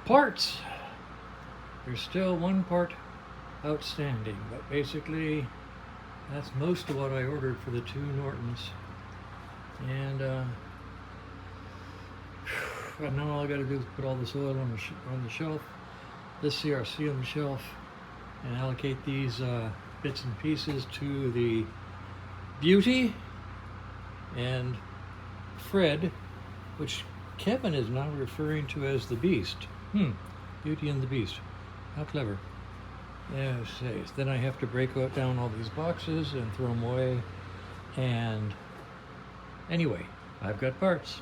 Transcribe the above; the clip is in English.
Parts. There's still one part outstanding, but basically that's most of what I ordered for the two Nortons. And now all I got to do is put all this oil on the shelf, this CRC on the shelf, and allocate these bits and pieces to the Beauty and Fred, which Kevin is now referring to as the Beast. Beauty and the Beast. How clever. Yes, yes. Then I have to break down all these boxes and throw them away. And anyway, I've got parts.